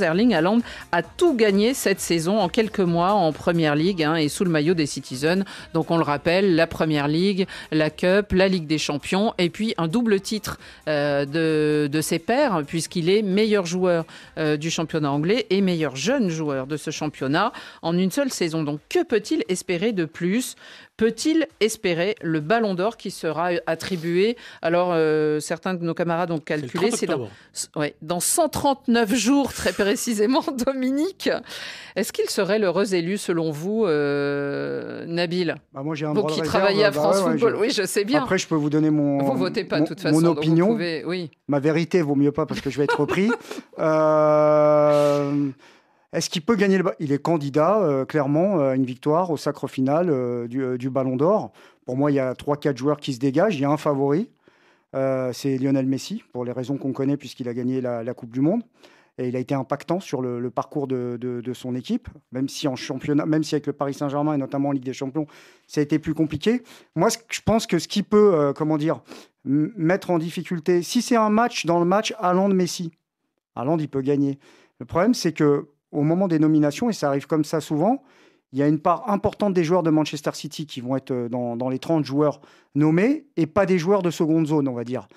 Erling Haaland a tout gagné cette saison en quelques mois en Première Ligue et sous le maillot des Citizens. Donc on le rappelle, la Première Ligue, la Cup, la Ligue des Champions et puis un double titre de ses pairs puisqu'il est meilleur joueur du championnat anglais et meilleur jeune joueur de ce championnat en une seule saison. Donc que peut-il espérer de plus ? Peut-il espérer le Ballon d'Or qui sera attribué ? Alors, certains de nos camarades ont calculé, c'est dans 139 jours, très précisément, Dominique. Est-ce qu'il serait l'heureux élu, selon vous, Nabil ? Moi, j'ai un vous droit qui de réserve, travaillez à France Football, oui, je sais bien. Après, je peux vous donner vous votez pas, de toute façon, mon opinion. Donc vous pouvez, oui. Ma vérité vaut mieux pas parce que je vais être repris. Est-ce qu'il peut gagner Il est candidat, clairement, à une victoire au sacre final du Ballon d'Or. Pour moi, il y a 3-4 joueurs qui se dégagent. Il y a un favori, c'est Lionel Messi, pour les raisons qu'on connaît, puisqu'il a gagné la Coupe du Monde. Et il a été impactant sur le parcours de son équipe, même si en championnat, même si avec le Paris Saint-Germain, et notamment en Ligue des Champions, ça a été plus compliqué. Moi, je pense que ce qui peut, mettre en difficulté, si c'est un match, dans le match Haaland-Messi, Haaland, il peut gagner. Le problème, c'est que au moment des nominations, et ça arrive comme ça souvent, il y a une part importante des joueurs de Manchester City qui vont être dans les 30 joueurs nommés et pas des joueurs de seconde zone, on va dire.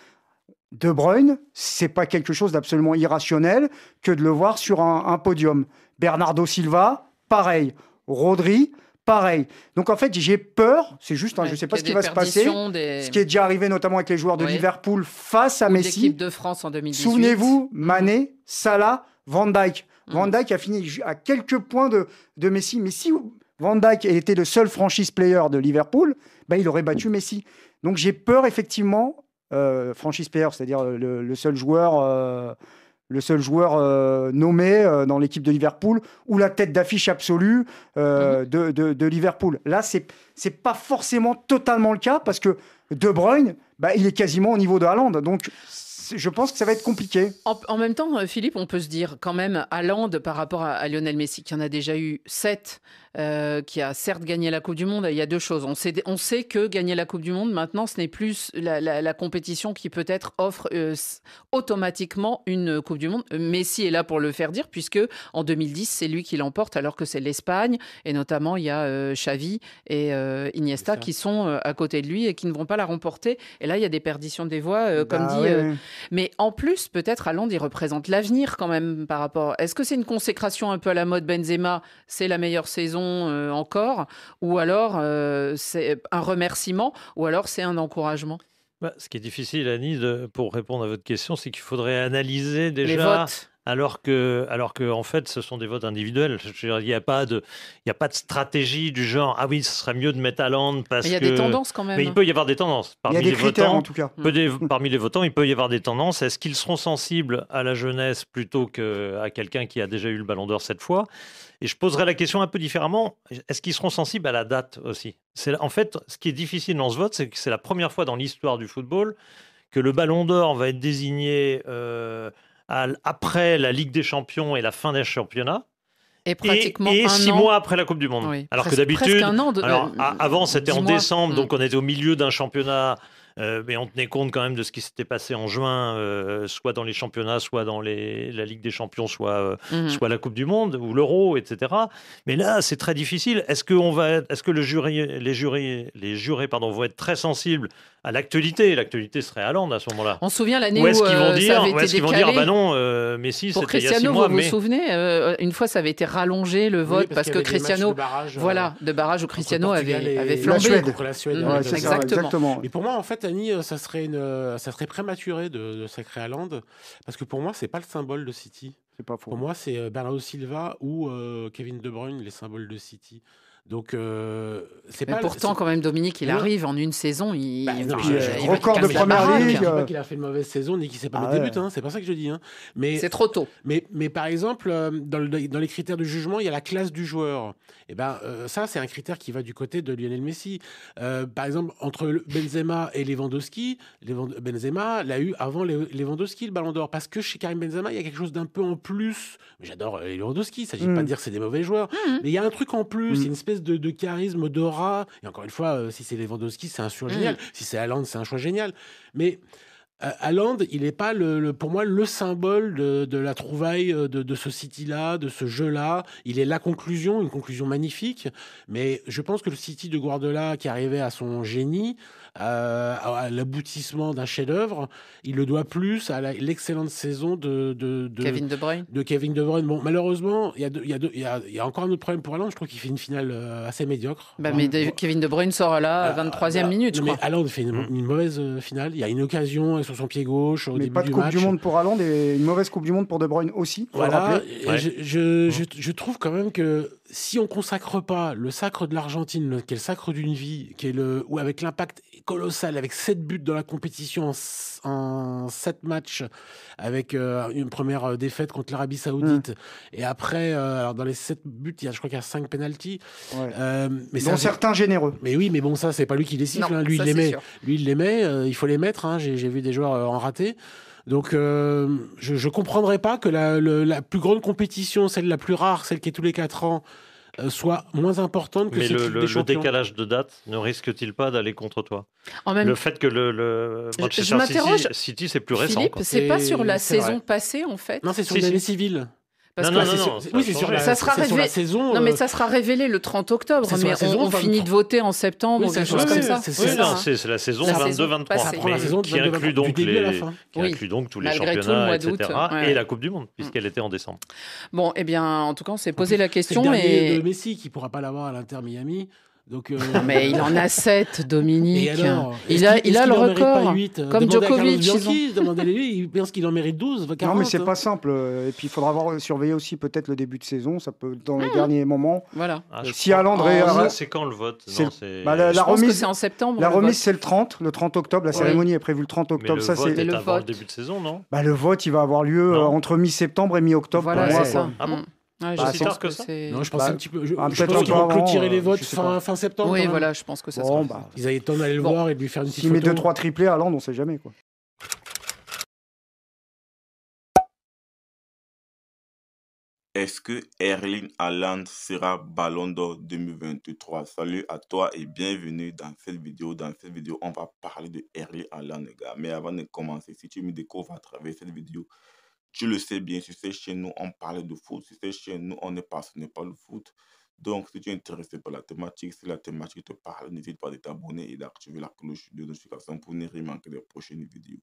De Bruyne, c'est pas quelque chose d'absolument irrationnel que de le voir sur un podium. Bernardo Silva, pareil. Rodri, pareil. Donc en fait, j'ai peur, c'est juste, je ne sais pas ce qui va se passer, ce qui est déjà arrivé notamment avec les joueurs de Liverpool face à Messi. L'équipe de France en 2018. Souvenez-vous, Mané, Salah, Van Dijk. Van Dijk a fini à quelques points de Messi. Mais si Van Dijk était le seul franchise player de Liverpool, il aurait battu Messi. Donc j'ai peur effectivement, franchise player, c'est-à-dire le seul joueur nommé dans l'équipe de Liverpool ou la tête d'affiche absolue de Liverpool. Là, c'est pas forcément totalement le cas parce que De Bruyne, il est quasiment au niveau de Haaland. Donc je pense que ça va être compliqué. En même temps, Philippe, on peut se dire quand même Haaland par rapport à Lionel Messi, qui en a déjà eu 7, qui a certes gagné la Coupe du Monde. Il y a deux choses. On sait que gagner la Coupe du Monde, maintenant, ce n'est plus la compétition qui peut-être offre automatiquement une Coupe du Monde. Messi est là pour le faire dire, puisque en 2010, c'est lui qui l'emporte, alors que c'est l'Espagne. Et notamment, il y a Xavi et Iniesta qui sont à côté de lui et qui ne vont pas la remporter. Et là, il y a des perditions des voix, comme dit... Mais en plus, peut-être, Haaland, il représente l'avenir quand même par rapport... Est-ce que c'est une consécration un peu à la mode Benzema, c'est la meilleure saison encore, ou alors c'est un remerciement, ou alors c'est un encouragement? Ce qui est difficile, Annie, pour répondre à votre question, c'est qu'il faudrait analyser déjà... Les votes. Alors que, en fait, ce sont des votes individuels. Il n'y a pas de stratégie du genre « Ah oui, ce serait mieux de mettre Haaland parce que… » Il y a des tendances quand même. Mais il peut y avoir des tendances. Il y a des critères, en tout cas. Parmi les votants, il peut y avoir des tendances. Est-ce qu'ils seront sensibles à la jeunesse plutôt qu'à quelqu'un qui a déjà eu le Ballon d'Or 7 fois ? Et je poserai la question un peu différemment. Est-ce qu'ils seront sensibles à la date aussi ? En fait, ce qui est difficile dans ce vote, c'est que c'est la première fois dans l'histoire du football que le Ballon d'Or va être désigné après la Ligue des Champions et la fin des championnats. Et pratiquement et 6 an. mois après la Coupe du Monde. Oui, alors que d'habitude, an avant c'était en mois. décembre, donc on était au milieu d'un championnat, mais on tenait compte quand même de ce qui s'était passé en juin, soit dans les championnats, soit dans la Ligue des Champions, soit la Coupe du Monde ou l'Euro, etc. Mais là, c'est très difficile. Est-ce que les jurés vont être très sensibles à l'actualité? L'actualité serait Haaland à ce moment-là. On se souvient l'année où ça avait été décalé. Vont dire bah non, Messi, pour c'était il y a 6 Cristiano, mois. vous vous souvenez, une fois ça avait été rallongé le vote parce que Cristiano, de barrage où Cristiano avait flambé contre la Suède. Exactement. Mais pour moi, en fait, Annie, ça serait prématuré de sacrer Haaland parce que pour moi, c'est pas le symbole de City. C'est pas faux. Pour moi, c'est Bernardo Silva ou Kevin De Bruyne, les symboles de City. Donc, c'est mais pas. Pourtant, quand même, Dominique, il arrive en une saison. Record de première ligue. Je ne dis pas qu'il a fait une mauvaise saison ni qu'il ne sait pas mettre des buts. C'est pas ça que je dis. Mais c'est trop tôt. Mais par exemple, dans les critères de jugement, il y a la classe du joueur. Et ça, c'est un critère qui va du côté de Lionel Messi. Par exemple, entre Benzema et Lewandowski, Benzema l'a eu avant Lewandowski, le Ballon d'Or. Parce que chez Karim Benzema, il y a quelque chose d'un peu en plus. J'adore Lewandowski. Il ne s'agit pas de dire que c'est des mauvais joueurs. Mais il y a un truc en plus. Il y a une espèce de charisme, d'aura. Et encore une fois, si c'est Lewandowski, c'est un choix génial. Si c'est Haaland, c'est un choix génial. Mais Haaland, il n'est pas, pour moi, le symbole de la trouvaille de ce City-là, de ce jeu-là. Il est la conclusion, une conclusion magnifique. Mais je pense que le City de Guardiola, qui arrivait à son génie, à l'aboutissement d'un chef-d'œuvre, il le doit plus à l'excellente saison Kevin De Bruyne. de Kevin De Bruyne. Bon, malheureusement, il y a encore un autre problème pour Haaland. Je trouve qu'il fait une finale assez médiocre. Kevin De Bruyne sort à la 23e minute, je crois. Mais Haaland fait une mauvaise finale. Il y a une occasion sur son pied gauche au Mais début pas de du Coupe match. du Monde pour Haaland et une mauvaise Coupe du Monde pour De Bruyne aussi, faut le Voilà, rappeler. Ouais. je trouve quand même que si on consacre pas le sacre de l'Argentine, qui est le sacre d'une vie, ou avec l'impact colossal, avec 7 buts dans la compétition en 7 matchs, avec une première défaite contre l'Arabie Saoudite, et après, alors dans les 7 buts, je crois qu'il y a 5 pénaltys. Ouais. Mais Dont certains généreux. Mais oui, mais bon, ça, c'est pas lui qui les siffle. Non, Lui, ça, il les c'est met. sûr. Lui, il les met. Il faut les mettre. Hein. J'ai vu des joueurs en raté. Donc, je comprendrais pas que la plus grande compétition, celle la plus rare, celle qui est tous les 4 ans, soit moins importante que Mais cette Ligue des le Champions. décalage de date ne risque-t-il pas d'aller contre toi? En même Le fait que le Je Manchester m'interroge, City, c'est plus récent. Philippe, quoi. c'est pas sur la C'est vrai. saison passée, en fait. Non, c'est sur Si, l'année si. civile. Parce Non, que non, c'est non, sur- ça oui, a c'est sur changé. la, Ça sera c'est sur la révélé- saison. Non, mais ça sera révélé le 30 octobre, c'est sur mais la saison on 23. finit de voter en septembre Oui, ou c'est quelque ça, chose comme oui, ça. c'est Oui, ça, non, hein. c'est la saison La saison 22-23, passée. Ça prend la mais saison de qui 22, inclut donc du début à la fin. qui Oui. inclut donc tous les Malgré tout, le championnats, mois d'août, etc. ouais. Et la Coupe du Monde, puisqu'elle était en décembre. Bon, eh bien, en tout cas, on s'est posé la C'est le question dernier et... de Messi qui pourra pas l'avoir à l'Inter Miami. Donc, Non, mais il en a 7, Dominique. Et alors, Il a le record. Comme Demandez à Carlos Djokovic. Bianchi, demandez-lui, il pense qu'il en mérite 12, 40. Non, mais c'est hein. pas simple. Et puis, il faudra surveiller aussi peut-être le début de saison. Ça peut, dans Mmh. les derniers moments. Voilà. Ah, je Si crois- Haaland Ah, ré- c'est quand le vote? c'est- Non, c'est- bah, la Je pense que remise- c'est en septembre. La le remise, vote. c'est le 30 octobre. La Oui. cérémonie est prévue le 30 Mais octobre. le Ça, vote c'est... est le avant le vote. début de saison, non? Bah, le vote, il va avoir lieu Non. entre mi-septembre et mi-octobre. Voilà, pour moi, c'est quoi. ça. Ah bon? Mm. Ouais, Bah, je si pense tard que ça c'est... Non, je pense Bah, un petit peu. Je peut-être pense un qu'ils peu vont avant, clôturer les votes je sais pas. fin septembre. Oui, quand même. voilà, je pense que ça Bon, sera... bah, Ils avaient le temps d'aller le Bon. voir et de lui faire une petite s'il met photo. 2-3 triplés à Haaland, on sait jamais, quoi. Est-ce que Erling Haaland sera Ballon d'Or 2023? Salut à toi et bienvenue dans cette vidéo. Dans cette vidéo, on va parler de Erling Haaland, les gars. Mais avant de commencer, si tu me découvres à travers cette vidéo, tu le sais bien, sur cette chaîne, nous, on parle de foot. Sur cette chaîne, nous, on est passionné par le foot. Donc, si tu es intéressé par la thématique, si la thématique te parle, n'hésite pas de t'abonner et d'activer la cloche de notification pour ne rien manquer des prochaines vidéos.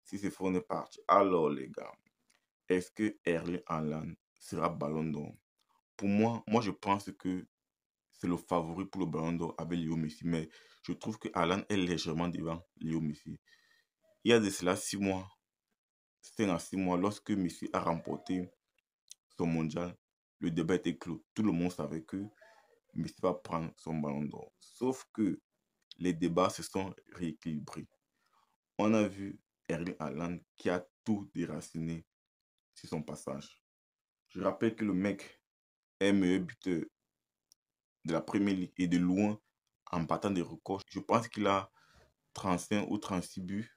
Si c'est faux, on est parti. Alors, les gars, est-ce que Erling Haaland sera Ballon d'Or? Pour moi, je pense que c'est le favori pour le Ballon d'Or avec Léo Messi. Mais je trouve que Haaland est légèrement devant Léo Messi. Il y a de cela 6 mois, 5 à 6 mois, lorsque Messi a remporté son mondial, le débat était clos. Tout le monde savait que Messi va prendre son Ballon d'Or. Sauf que les débats se sont rééquilibrés. On a vu Erling Haaland qui a tout déraciné sur son passage. Je rappelle que le mec est meilleur buteur de la Premier League et de loin en battant des records. Je pense qu'il a 35 ou 36 buts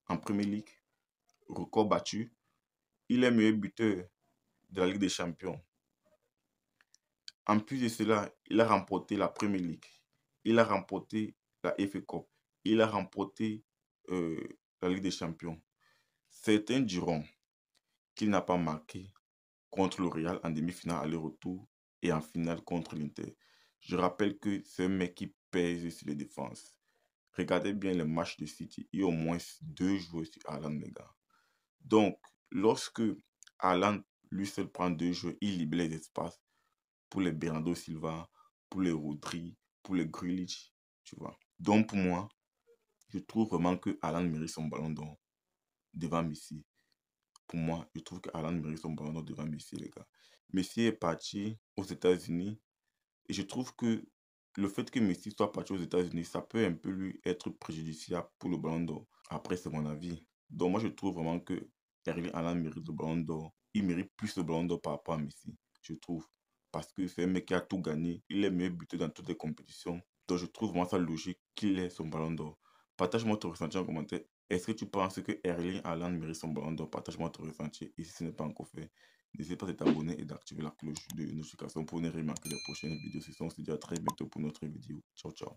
en Premier League, record battu. Il est meilleur buteur de la Ligue des Champions. En plus de cela, il a remporté la Premier League. Il a remporté la FA Cup. Il a remporté la Ligue des Champions. Certains diront qu'il n'a pas marqué contre le Real en demi-finale aller-retour et en finale contre l'Inter. Je rappelle que c'est un mec qui pèse sur les défenses. Regardez bien les matchs de City. Il y a au moins 2 joueurs sur Haaland, les gars. Donc, lorsque Haaland, lui seul, prend 2 joueurs, il libère les espaces pour les Bernardo Silva, pour les Rodri, pour les Grealish, tu vois. Donc, pour moi, je trouve vraiment que Haaland mérite son Ballon d'Or devant Messi. Pour moi, je trouve que Haaland mérite son Ballon d'Or devant Messi, les gars. Messi est parti aux États-Unis et je trouve que le fait que Messi soit parti aux États-Unis, ça peut un peu lui être préjudiciable pour le Ballon d'Or. Après, c'est mon avis. Donc, moi, je trouve vraiment que Erling Haaland mérite le Ballon d'Or. Il mérite plus le Ballon d'Or par rapport à Messi, je trouve. Parce que c'est un mec qui a tout gagné. Il est meilleur buteur dans toutes les compétitions. Donc, je trouve vraiment ça logique qu'il ait son Ballon d'Or. Partage-moi ton ressenti en commentaire. Est-ce que tu penses que Erling Haaland mérite son Ballon d'Or? Partage-moi ton ressenti. Et si ce n'est pas encore fait, n'hésite pas à t'abonner et d'activer la cloche de notification pour ne rien manquer les prochaines vidéos. C'est ça, on se dit à très bientôt pour notre vidéo. Ciao, ciao.